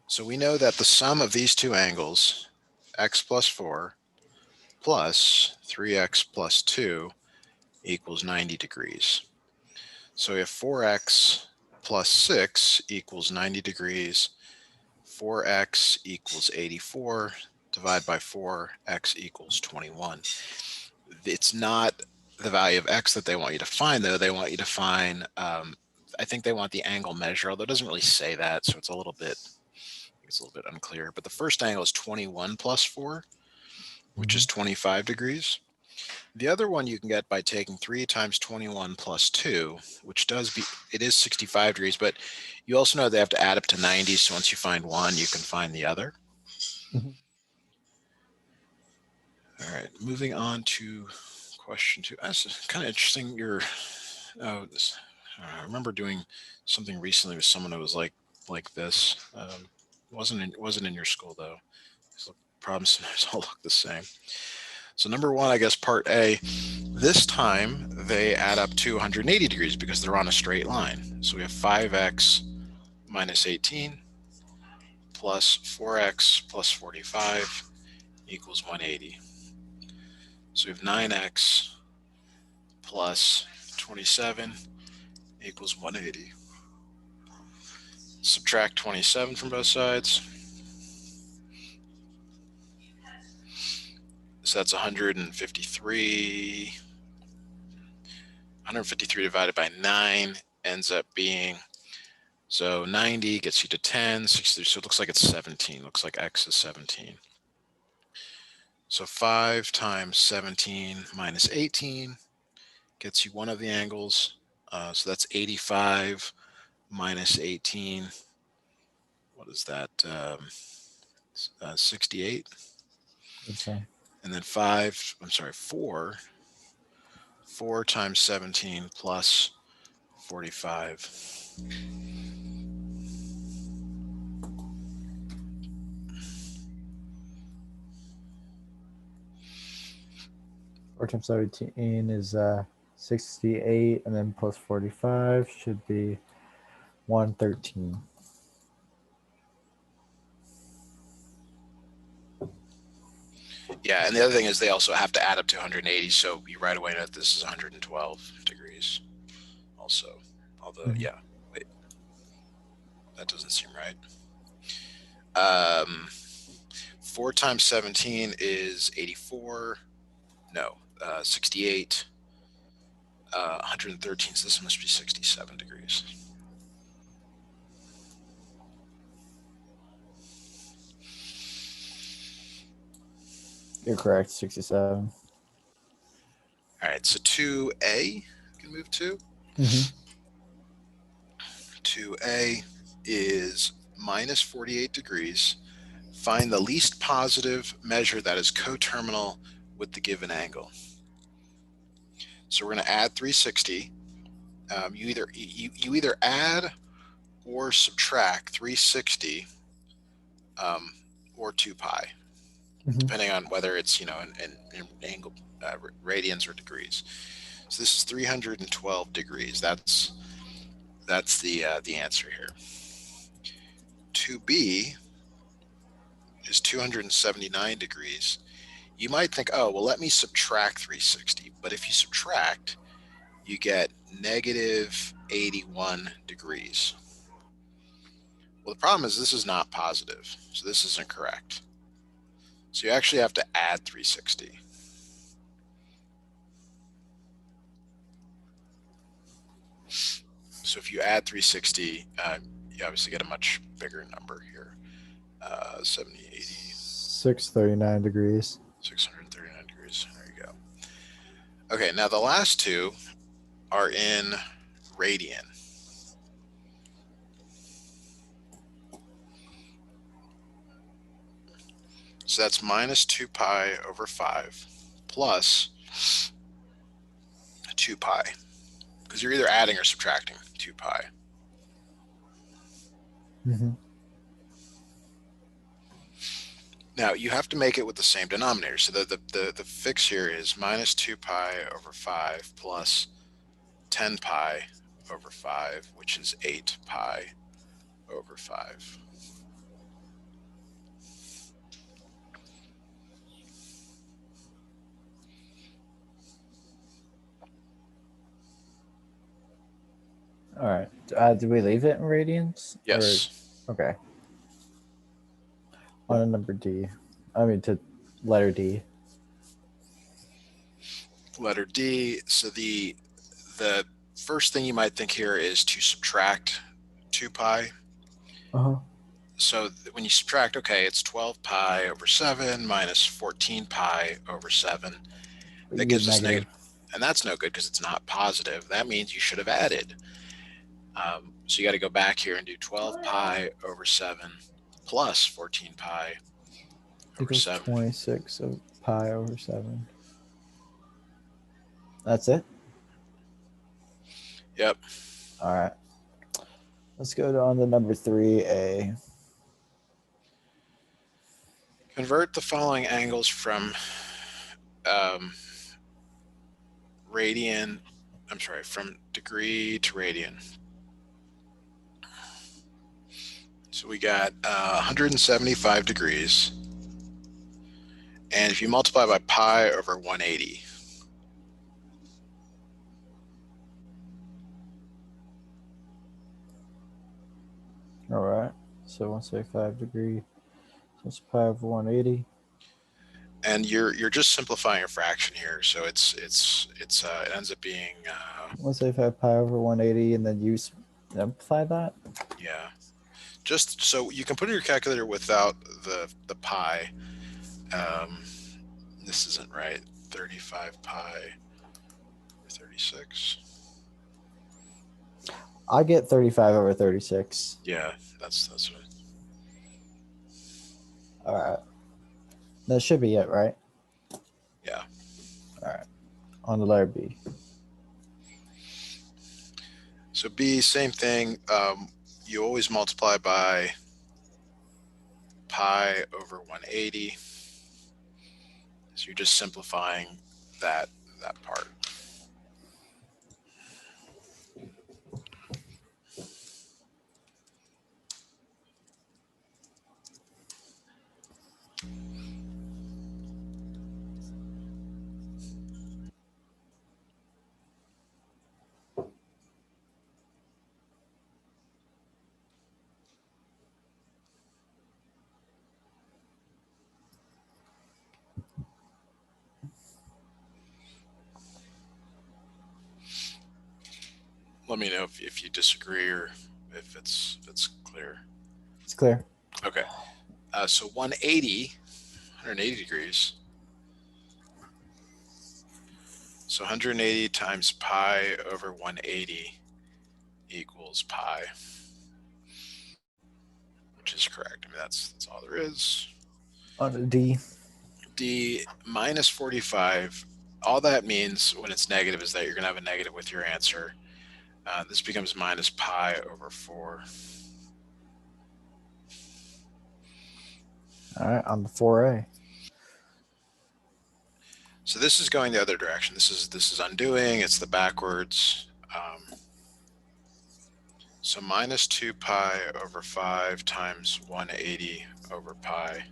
So we know that the sum of these two angles, x plus 4 plus 3x plus 2 equals 90 degrees. So we have 4x plus 6 equals 90 degrees. 4x equals 84. Divide by 4, x equals 21. It's not the value of x that they want you to find, though. They want you to find, I think they want the angle measure, although it doesn't really say that, so it's a little bit unclear. But the first angle is 21 plus 4, which is 25 degrees. The other one you can get by taking 3 times 21 plus 2, which it is 65 degrees, but you also know they have to add up to 90, so once you find one, you can find the other. Mhm. All right, moving on to question 2. That's kind of interesting. I remember doing something recently with someone who was like this. Wasn't in your school though. So problems sometimes all look the same. So number 1, I guess part A. This time they add up to 180 degrees because they're on a straight line. So we have 5x minus 18 plus 4x plus 45 equals 180. So we have 9x plus 27 equals 180. Subtract 27 from both sides. So that's 153. 153 divided by 9 ends up being, so 90 gets you to 10, 60, so it looks like it's 17. Looks like x is 17. So 5 times 17 minus 18 gets you one of the angles. So that's 85 minus 18. What is that? 68. So And then 4 times 17 plus 45. 4 times 17 is 68, and then plus 45 should be 113. Yeah, and the other thing is they also have to add up to 180, so you right away know that this is 112 degrees also. Although, yeah, wait, that doesn't seem right. 4 times 17 is 84. No, 68. 113, so this must be 67 degrees. You're correct, 67. All right, so 2A, you can move to. 2A is minus 48 degrees. Find the least positive measure that is coterminal with the given angle. So we're going to add 360. You either add or subtract 360 or 2 pi, depending on whether it's in angle radians or degrees. So this is 312 degrees. That's the answer here. 2B is 279 degrees. You might think, oh, well, let me subtract 360. But if you subtract, you get negative 81 degrees. Well, the problem is this is not positive, so this isn't correct. So you actually have to add 360. So if you add 360, you obviously get a much bigger number here. 70, 80. 639 degrees. 639 degrees. There you go. Okay, now the last two are in radian. So that's minus 2 pi over 5 plus 2 pi. Because you're either adding or subtracting 2 pi. Now, you have to make it with the same denominator. So the fix here is minus 2 pi over 5 plus 10 pi over 5, which is 8 pi over 5. All right. Did we leave it in radians? Yes. Or, okay. On to number D. I mean, to letter D. Letter D. So the first thing you might think here is to subtract 2 pi. Uh-huh. So when you subtract, okay, it's 12 pi over 7 minus 14 pi over 7. That gives us negative. And that's no good because it's not positive. That means you should have added. So you got to go back here and do 12 pi over 7 plus 14 pi over Equals 7. 26 of pi over 7. That's it? Yep. All right. Let's go on to number 3A. Convert the following angles from from degree to radian. So we got 175 degrees. And if you multiply by pi over 180, All right. So 175 degree. So it's pi over 180. and you're just simplifying a fraction here, so it ends up being 175 pi over 180, and then you simplify that? yeah. Just so you can put in your calculator without the pi. This isn't right. 35 pi over 36. I get 35 over 36. Yeah, that's what. All right. That should be it, right? Yeah. All right. On the letter B. So B, same thing. You always multiply by pi over 180. So you're just simplifying that part. Let me know if you disagree or if it's clear. It's clear. Okay. So 180 degrees. So 180 times pi over 180 equals pi, which is correct. I mean, that's all there is. On to D. D minus 45. All that means when it's negative is that you're going to have a negative with your answer. This becomes minus pi over 4. All right. On to 4A. So this is going the other direction. This is undoing. It's the backwards. So minus 2 pi over 5 times 180 over pi.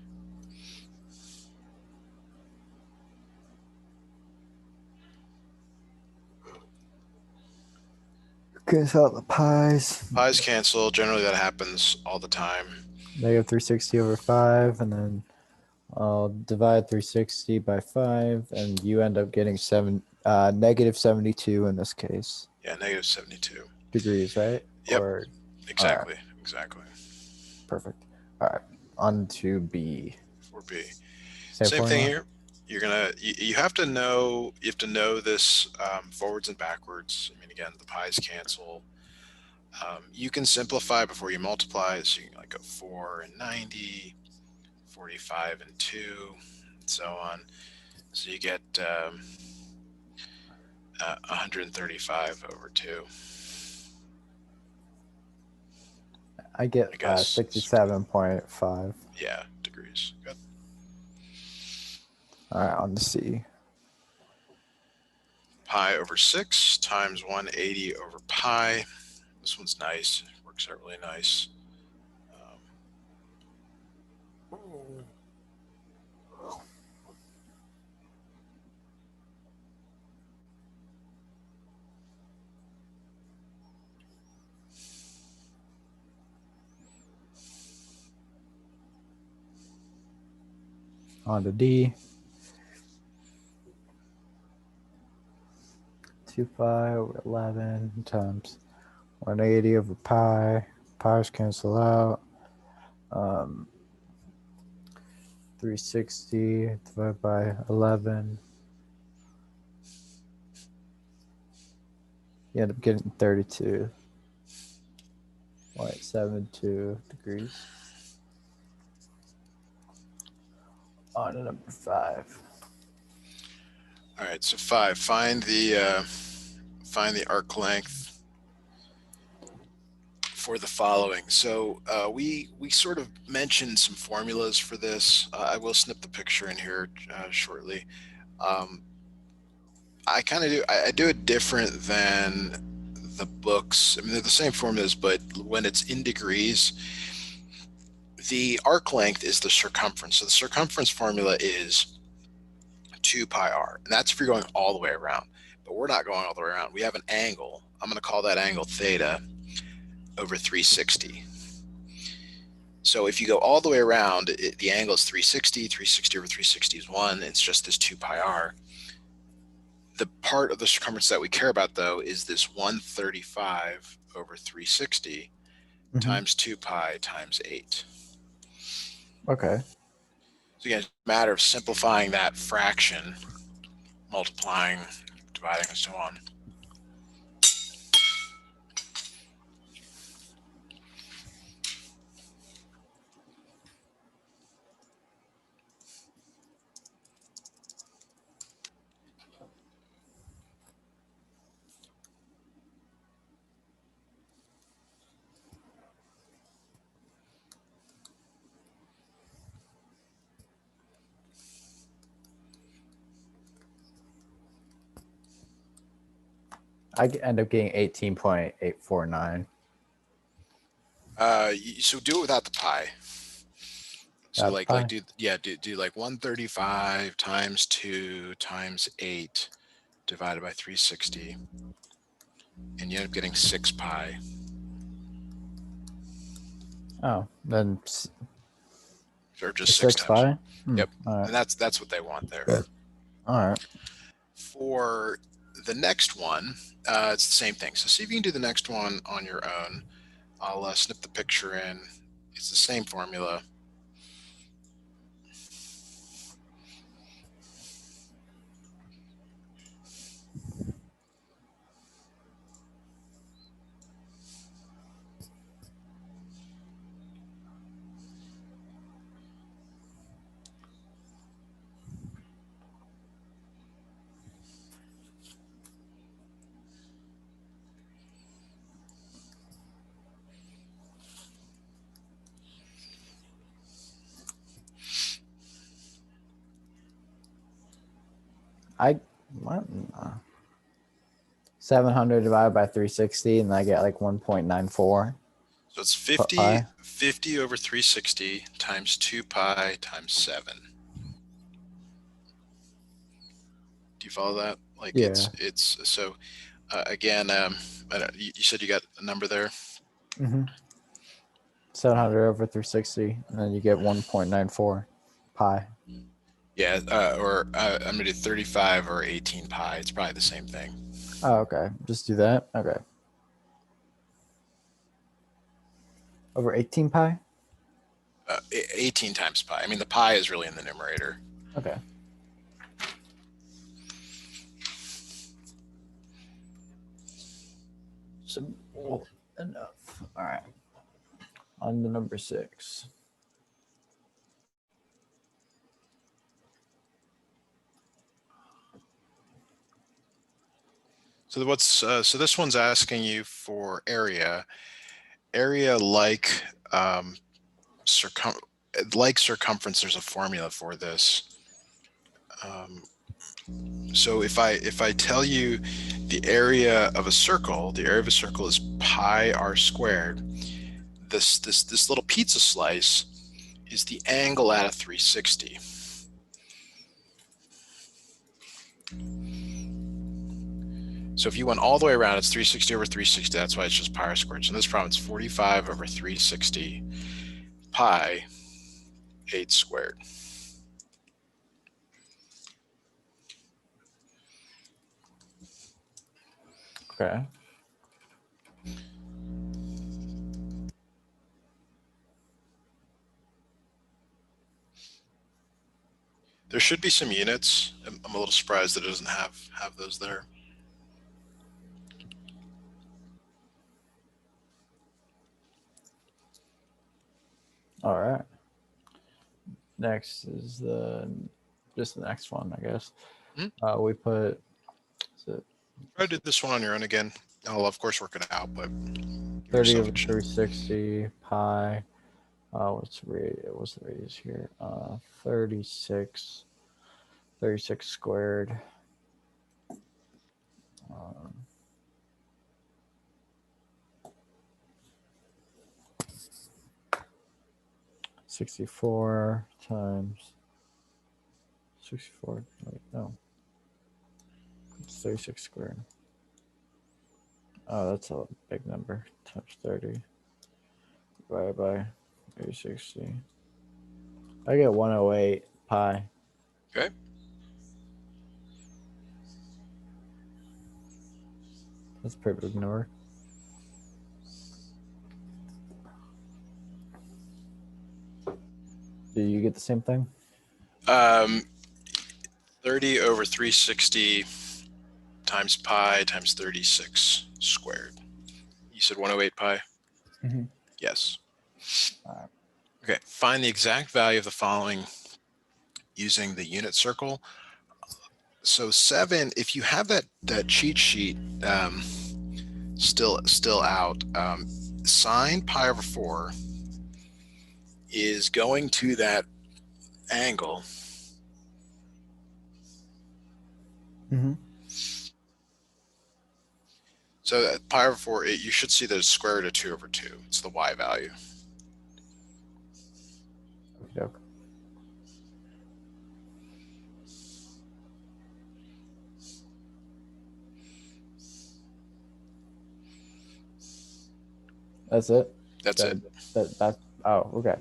Cancel out the pi's. Pi's cancel. Generally that happens all the time. Negative 360 over 5, and then I'll divide 360 by 5, and you end up getting negative 72 in this case. Yeah, negative 72. Degrees, right? Yep. Or, exactly. right. Exactly. Perfect. All right. On to B. For B. Same thing formula? here. You're gonna you have to know this forwards and backwards. I mean, again, the pi's cancel. You can simplify before you multiply, so you can like go 4 and 90, 45 and 2, and so on. So you get 135 over 2. I get 67.5. Yeah, degrees. Good. All right, on to C. Pi over 6 times 180 over pi. This one's nice. It works out really nice. on to D. 2 pi over 11 times 180 over pi. Pi's cancel out. 360 divided by 11. You end up getting 32.72 degrees. On to number 5. All right, so 5. Find the arc length for the following. So we sort of mentioned some formulas for this. I will snip the picture in here shortly. I kind of do it different than the books. I mean, they're the same formulas, but when it's in degrees, the arc length is the circumference. So the circumference formula is 2 pi r, and that's if you're going all the way around. But we're not going all the way around. We have an angle. I'm going to call that angle theta over 360. So if you go all the way around, the angle is 360. 360 over 360 is 1. It's just this 2 pi r. The part of the circumference that we care about, though, is this 135 over 360 times 2 pi times 8. Okay. So again, it's a matter of simplifying that fraction, multiplying, dividing, and so on. I end up getting 18.849. So do it without the pi. So Without pi? do like 135 times 2 times 8 divided by 360, and you end up getting 6 pi. Oh, then Or just 6 times. pi? Yep. All right. And that's what they want there. All right. For the next one, it's the same thing. So see if you can do the next one on your own. I'll snip the picture in. It's the same formula. What? 700 divided by 360, and I get like 1.94. So it's Pi. 50 over 360 times 2 pi times 7. Do you follow that? Like Yeah. it's so again, you said you got a number there? 700 over 360, and then you get 1.94 pi. Yeah, or I'm going to do 35 or 18 pi. It's probably the same thing. Oh, okay. Just do that. Okay. Over 18 pi? 18 times pi. I mean, the pi is really in the numerator. Okay. Simple enough. All right. On to number 6. So this one's asking you for area. Area like circumference. There's a formula for this. So if I tell you the area of a circle, the area of a circle is pi r squared. This little pizza slice is the angle at a 360. So if you went all the way around, it's 360 over 360. That's why it's just pi r squared. So in this problem, it's 45 over 360 pi 8 squared. Okay. There should be some units. I'm a little surprised that it doesn't have those there. All right. Next is just the next one, I guess. We put. Try to do this one on your own again. I'll of course work it out, but 30 over 360 pi. What's the radius here? 36 squared. 64 times 64. Wait, no. It's 36 squared. Oh, that's a big number. Times 30 divided by 360. I get 108 pi. Okay. That's a pretty big number. Do you get the same thing? 30 over 360 times pi times 36 squared. You said 108 pi? Mm-hmm. Yes. All right. Okay, find the exact value of the following using the unit circle. So 7, if you have that cheat sheet still out, sine pi over 4 is going to that angle. Mm-hmm. So pi over 4, you should see that it's square root of 2 over 2. It's the y value. Okay. That's it? That's it. That's oh, okay.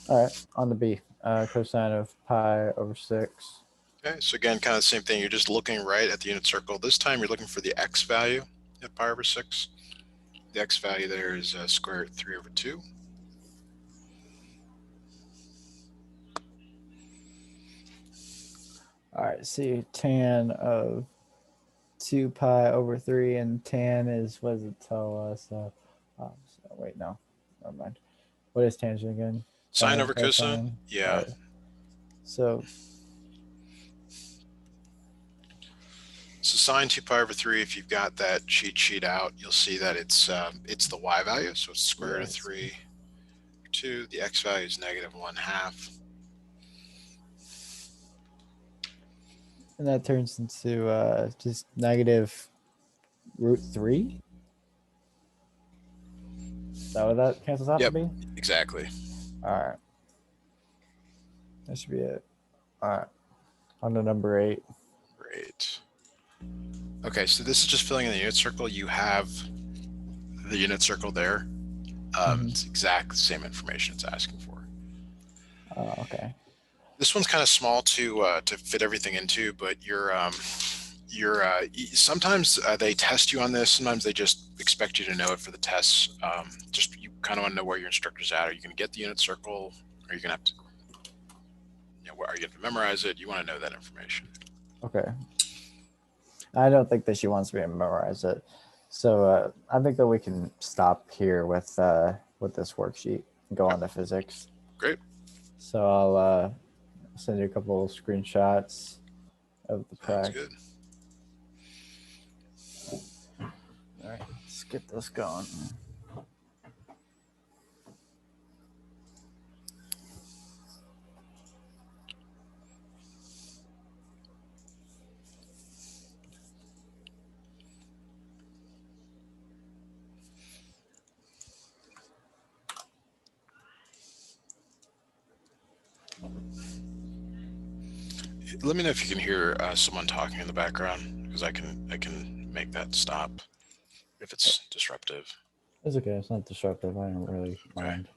All right, on the B. Cosine of pi over 6. Okay, so again, kind of the same thing. You're just looking right at the unit circle. This time you're looking for the x value at pi over 6. The x value there is square root 3 over 2. All right, see tan of 2 pi over 3, and tan is, what does it tell us? Wait, no, never mind. What is tangent again? Sine over cosine? Yeah. Right. So sine 2 pi over 3, if you've got that cheat sheet out, you'll see that it's the y value. So it's square root of 3 over 2. The x value is negative 1/2. and that turns into just negative root 3. Is that what that cancels out Yep, to be? exactly. All right. That should be it. All right. On to number 8. Great. Okay, so this is just filling in the unit circle. You have the unit circle there. It's exact same information it's asking for. Oh, okay. This one's kind of small to fit everything into, but sometimes they test you on this. Sometimes they just expect you to know it for the tests. Just you kind of want to know where your instructor's at. Are you going to get the unit circle? Are you going to have to, are you going to memorize it? You want to know that information. Okay. I don't think that she wants me to memorize it. So I think that we can stop here with this worksheet and go on to physics. Great. So I'll send you a couple of screenshots of the Sounds practice. good. All right, let's get this going. Let me know if you can hear someone talking in the background, because I can make that stop if it's disruptive. It's okay. It's not disruptive. I don't really mind.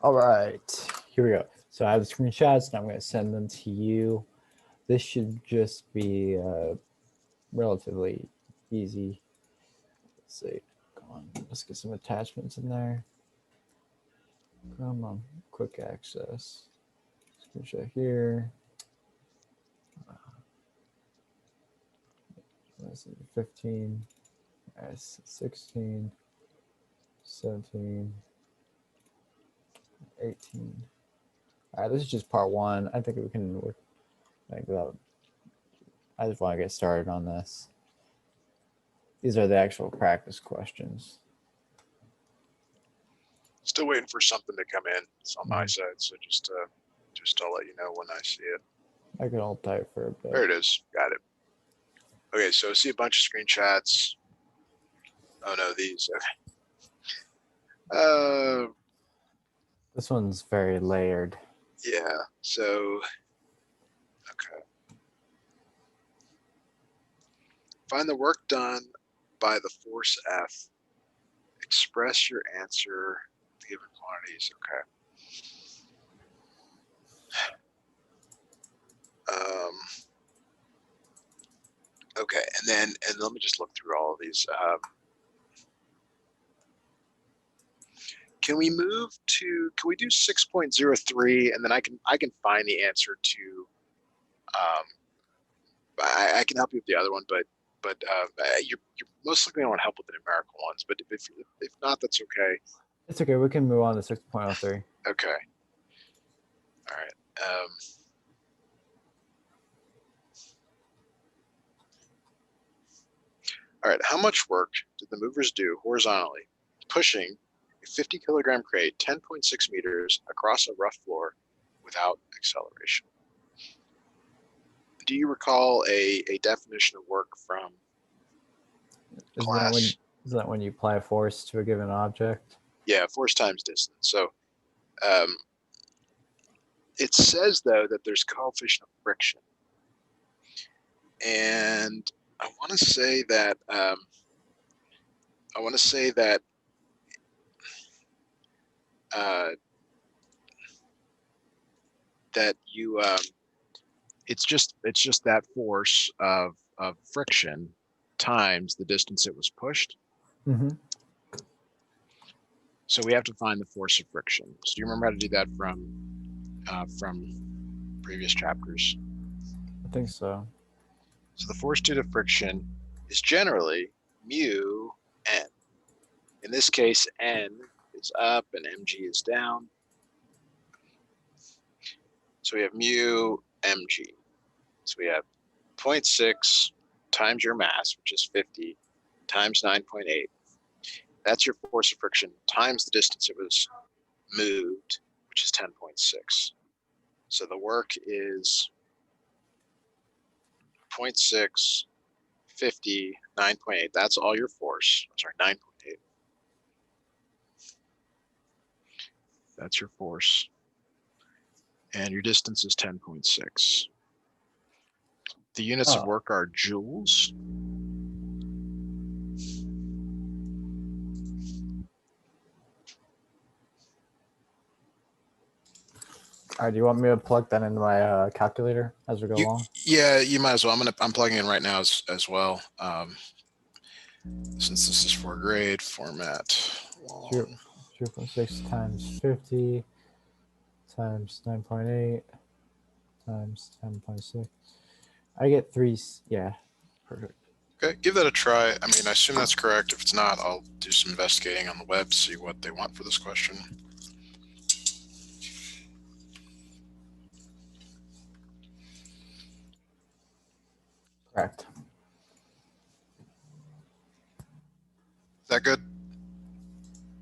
All right, here we go. So I have the screenshots, and I'm going to send them to you. This should just be relatively easy. Let's see. Come on, let's get some attachments in there. Come on, quick access. Screenshot here. Let's see, 15, 16, 17, 18. All right, this is just part one. I think we can work like that. I just want to get started on this. These are the actual practice questions. Still waiting for something to come in. It's on my side, so just I'll let you know when I see it. I can hold tight for a bit. There it is. Got it. Okay, so I see a bunch of screenshots. Oh no, these. This one's very layered. Yeah. So, okay. Find the work done by the force F. Express your answer to given quantities. Okay. Okay, and let me just look through all of these. Can we do 6.03 and then I can find the answer to, I can help you with the other one, but you're most likely going to want help with the numerical ones, but if not, that's okay. It's okay, we can move on to 6.03. Okay. All right. All right, how much work did the movers do horizontally, pushing a 50 kilogram crate 10.6 meters across a rough floor without acceleration? Do you recall a definition of work from class? Is that when you apply force to a given object? Yeah, force times distance. So it says, though, that there's coefficient of friction. And I want to say that that you it's just that force of friction times the distance it was pushed. Mm-hmm. So we have to find the force of friction. So do you remember how to do that from previous chapters? I think so. So the force due to friction is generally mu n. In this case, n is up and mg is down. So we have mu mg. So we have 0.6 times your mass, which is 50, times 9.8. That's your force of friction times the distance it was moved, which is 10.6. So the work is 0.6, 50, 9.8. That's all your force. I'm sorry, 9.8. That's your force. And your distance is 10.6. The units of work are joules. All right, do you want me to plug that into my calculator as we go along? Yeah, you might as well. I'm plugging in right now as well. Since this is for grade format. 0.6 times 50 times 9.8 times 10.6. I get 3. Yeah, perfect. Okay, give that a try. I mean, I assume that's correct. If it's not, I'll do some investigating on the web to see what they want for this question. Correct. Is that good?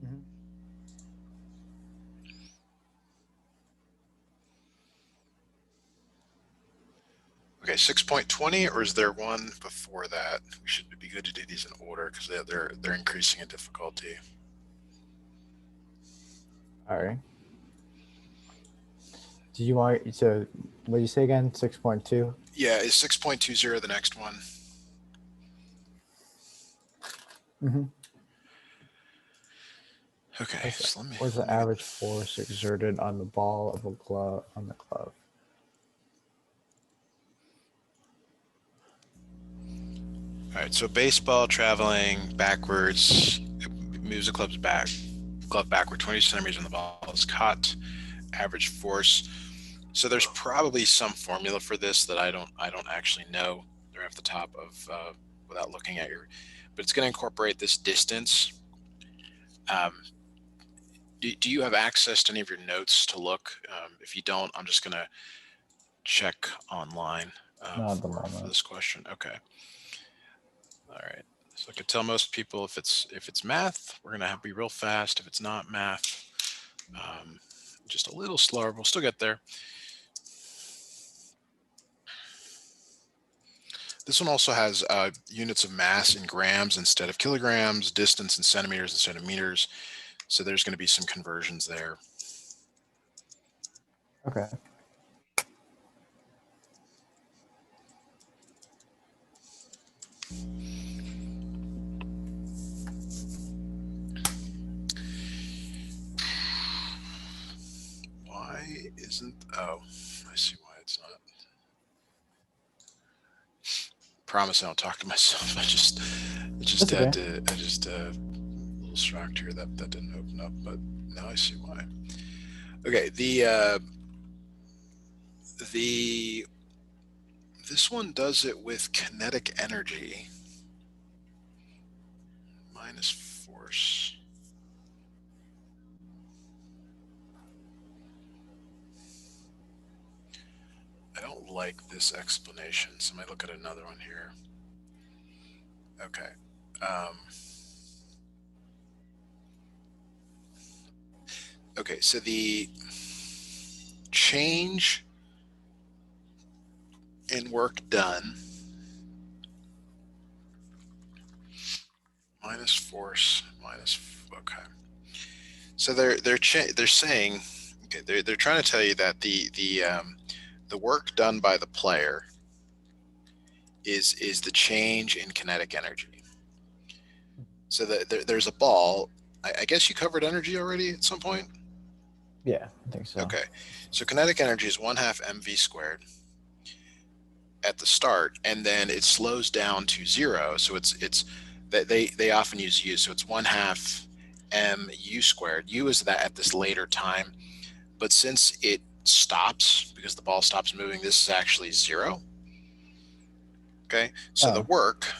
Mm-hmm. Okay, 6.20, or is there one before that? We should be good to do these in order because they're increasing in difficulty. All right. Do you want, so what do you say again? 6.2? Yeah, is 6.20 the next one? Mm-hmm. Okay, so What's the average force exerted on the ball of a glove on the glove? All right, so baseball traveling backwards moves the glove backward 20 centimeters when the ball is caught. Average force. So there's probably some formula for this that I don't actually know. They're off the top of without looking at your, but it's going to incorporate this distance. Do you have access to any of your notes to look? If you don't, I'm just going to check online for this question. Okay. All right. So I could tell most people if it's math, we're gonna have to be real fast. If it's not math, just a little slower. We'll still get there. This one also has units of mass in grams instead of kilograms, distance in centimeters instead of meters. So there's going to be some conversions there. Okay. Why isn't, oh, I see why it's not. Promise I don't talk to myself. I just had to, a little shocked here that didn't open up, but now I see why. Okay, this one does it with kinetic energy minus force. I don't like this explanation, so I might look at another one here. Okay. Okay, so the change in work done minus force minus, okay. So they're saying, okay, they're trying to tell you that the work done by the player is the change in kinetic energy. So there's a ball. I guess you covered energy already at some point? Yeah, I think so. Okay. So kinetic energy is 1/2 mv squared at the start, and then it slows down to 0. So it's they often use u. So it's 1/2 mu squared. U is that at this later time. But since it stops, because the ball stops moving, this is actually 0. Okay. So the work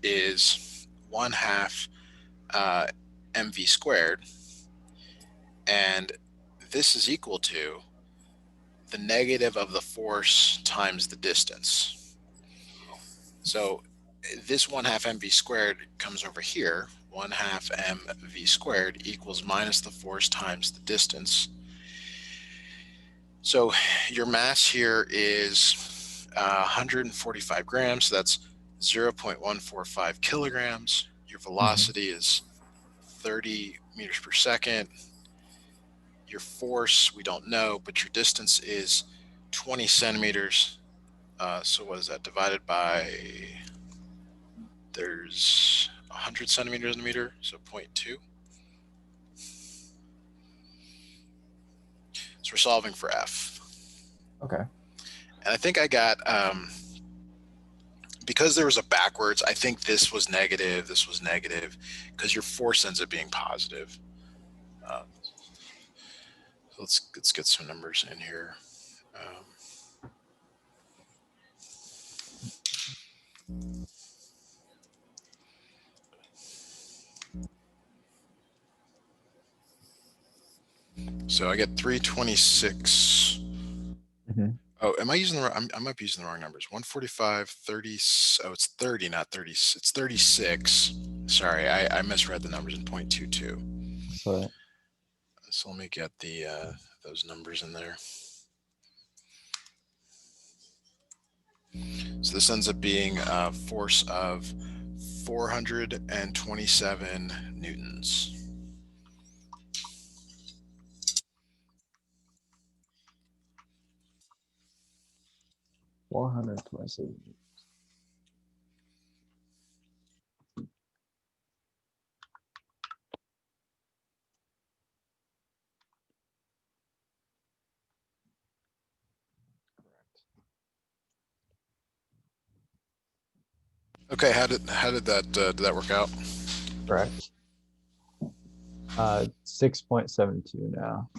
is 1/2 mv squared, and this is equal to the negative of the force times the distance. So this 1/2 mv squared comes over here. 1/2 mv squared equals minus the force times the distance. So your mass here is 145 grams. So that's 0.145 kilograms. Your velocity is 30 meters per second. Your force, we don't know, but your distance is 20 centimeters. So what is that divided by, there's 100 centimeters in a meter, so 0.2. So we're solving for F. Okay. And I think I got, because there was a backwards, I think this was negative, because your force ends up being positive. So let's get some numbers in here. So I get 326. Oh, am I using the wrong? I might be using the wrong numbers. 145, 30. Oh, it's 30, not 30. It's 36. Sorry, I misread the numbers in 0.22. So let me get the those numbers in there. So this ends up being a force of 427 newtons. $427. Okay, how did that did that work out? Correct. 6.72 now.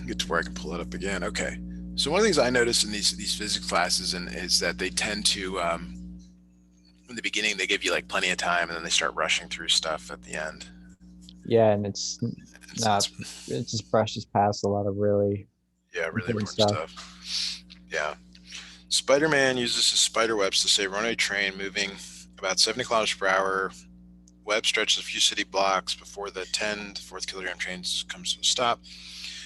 Get to where I can pull it up again. Okay. So one of the things I noticed in these physics classes is that they tend to in the beginning they give you like plenty of time and then they start rushing through stuff at the end. Yeah, and it's It's, not. it's It just brushes past a lot of really yeah, really important important stuff. stuff. Yeah. Spider-Man uses his spider webs to save a runaway train moving about 70 kilometers per hour. Web stretches a few city blocks before the 10 to 4th kilogram train comes to a stop.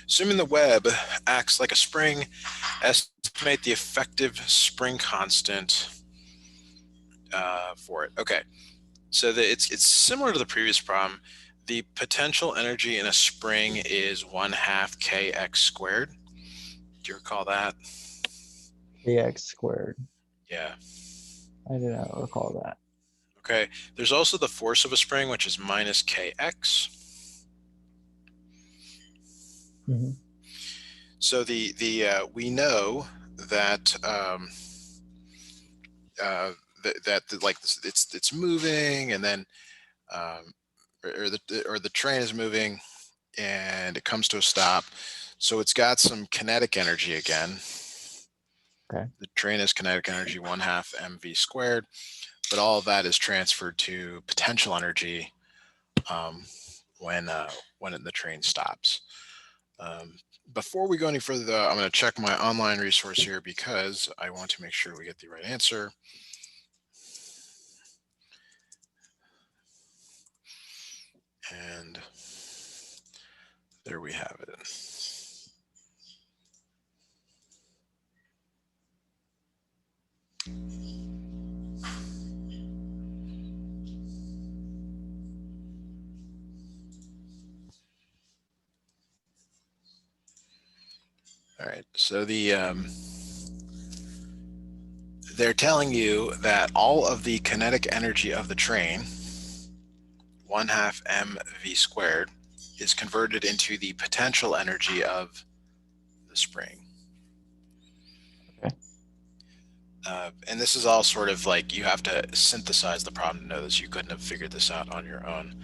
Assuming the web acts like a spring, estimate the effective spring constant for it. Okay, so it's similar to the previous problem. The potential energy in a spring is 1/2 kx squared. Do you recall that? Kx squared. Yeah. I do not recall that. Okay. There's also the force of a spring, which is minus kx. Mm-hmm. So we know that like it's moving, and then or the train is moving, and it comes to a stop. So it's got some kinetic energy again. Okay. The train has kinetic energy 1/2 mv squared, but all of that is transferred to potential energy um, when the train stops. Um, Before we go any further, though, I'm going to check my online resource here because I want to make sure we get the right answer. And there we have it. All right, so they're telling you that all of the kinetic energy of the train, 1/2 mv squared, is converted into the potential energy of the spring. Okay. And this is all sort of like you have to synthesize the problem to know this. You couldn't have figured this out on your own.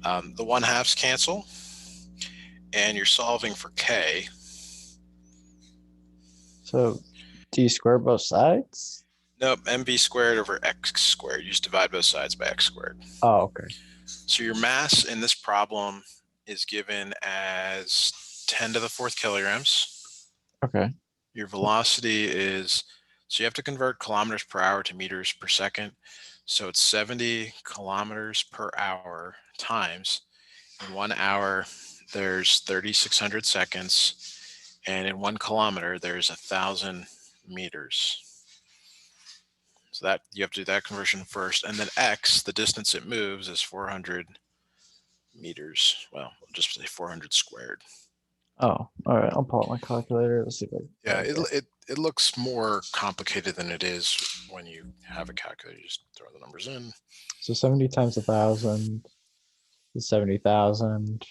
The 1/2s cancel, and you're solving for k. So, do you square both sides? Nope, mv squared over x squared. You just divide both sides by x squared. Oh, okay. So your mass in this problem is given as 10 to the 4th kilograms. Okay. Your velocity is, so you have to convert kilometers per hour to meters per second. So it's 70 kilometers per hour times. In 1 hour, there's 3,600 seconds. And in 1 kilometer, there's 1,000 meters. So that you have to do that conversion first. And then x, the distance it moves, is 400 meters. Well, we'll just say 400 squared. Oh, all right. I'll pull out my calculator. Let's see if I. Yeah, Okay. it looks more complicated than it is when you have a calculator. You just throw the numbers in. So 70 times 1,000 is 70,000.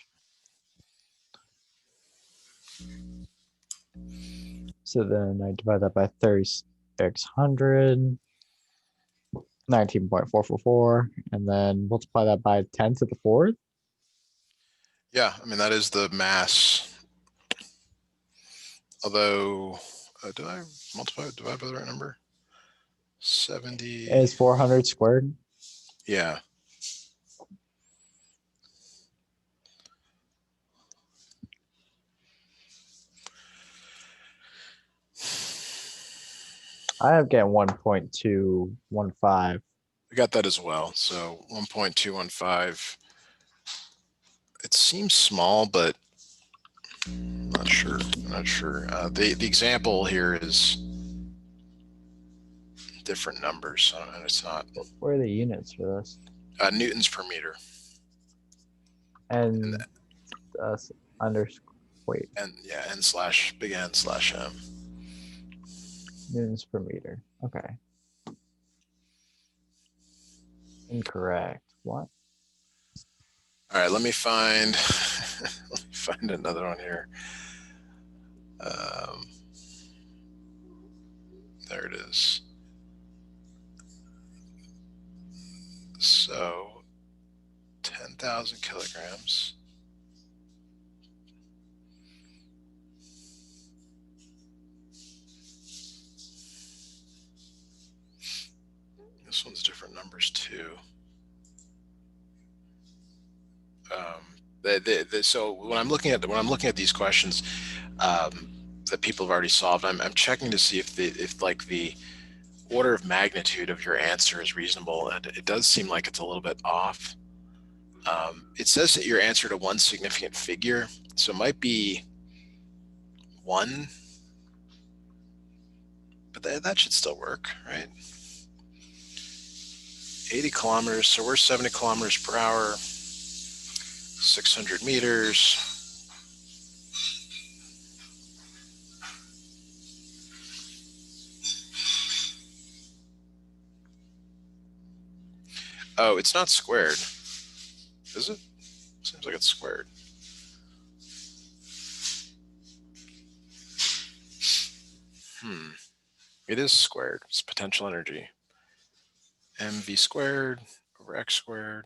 So then I divide that by 3,600, 19.444, and then multiply that by 10 to the fourth. Yeah, I mean, that is the mass. Although, did I divide by the right number? 70. Is 400 squared. Yeah. I have getting 1.215. I got that as well. So 1.215. It seems small, but I'm not sure. The example here is different numbers. And it's not Where are the units for this? newtons per meter. And wait, And yeah, n slash big N slash M. newtons per meter. Okay. Incorrect. What? All right, let me find another one here. There it is. So 10,000 kilograms. This one's different numbers too. So when I'm looking at these questions that people have already solved, I'm checking to see if like the order of magnitude of your answer is reasonable, and it does seem like it's a little bit off. It says that your answer to one significant figure, so it might be 1, but that should still work, right? 80 kilometers, so we're 70 kilometers per hour, 600 meters. Oh, it's not squared, is it? Seems like it's squared. It is squared. It's potential energy. mv squared over x squared.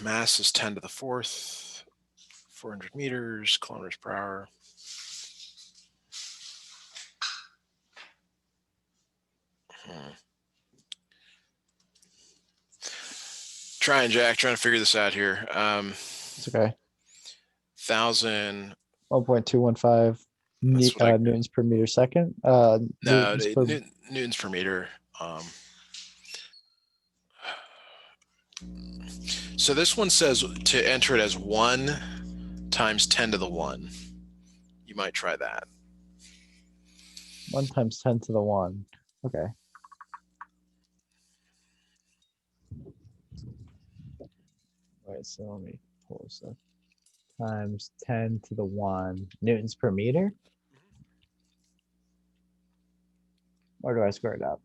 Mass is 10 to the 4th, 400 meters, kilometers per hour. Trying to figure this out here. It's okay. 1,000. 1.215 newtons per meter second. No, Newtons per meter. So this one says to enter it as 1 times 10 to the 1. You might try that. 1 times 10 to the 1. Okay. All right, so let me pull this up. Times 10 to the 1 newtons per meter. Or do I square it up?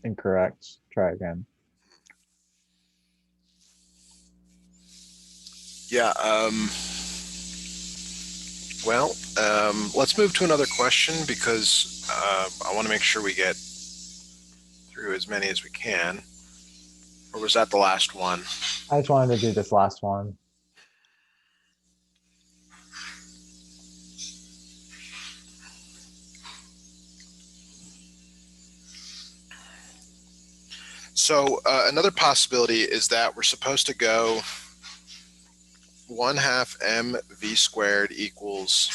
Incorrect. Try again. Yeah. Well, let's move to another question because I want to make sure we get through as many as we can. Or was that the last one? I just wanted to do this last one. So another possibility is that we're supposed to go 1/2 mv squared equals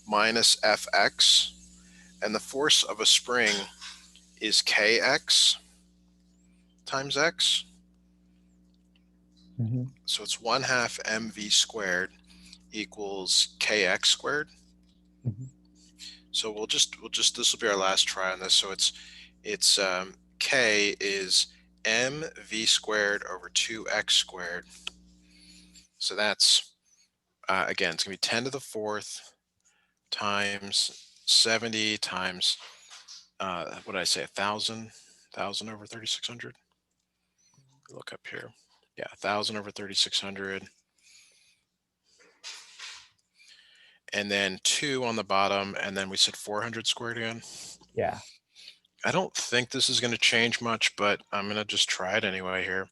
minus fx, and the force of a spring is kx times x. So it's 1/2 mv squared equals kx squared. So we'll just this will be our last try on this. So it's k is mv squared over 2x squared. So that's again, it's gonna be 10 to the 4th times 70 times what did I say, 1,000 over 3,600. Look up here. Yeah, 1,000 over 3,600. And then 2 on the bottom, and then we said 400 squared again. Yeah. I don't think this is going to change much, but I'm going to just try it anyway here.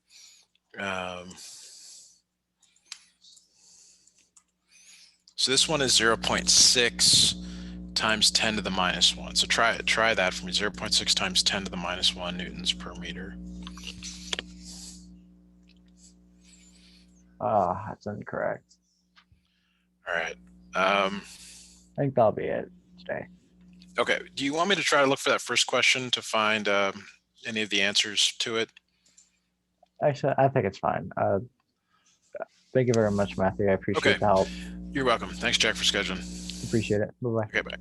So this one is 0.6 times 10 to the minus 1. So try that for me. 0.6 times 10 to the minus 1 newtons per meter. That's incorrect. All right. I think that'll be it today. Okay. Do you want me to try to look for that first question to find any of the answers to it? Actually, I think it's fine. Thank you very much, Matthew. I appreciate the help. You're welcome. Thanks, Jack, for scheduling. Appreciate it. Bye-bye. Okay, bye.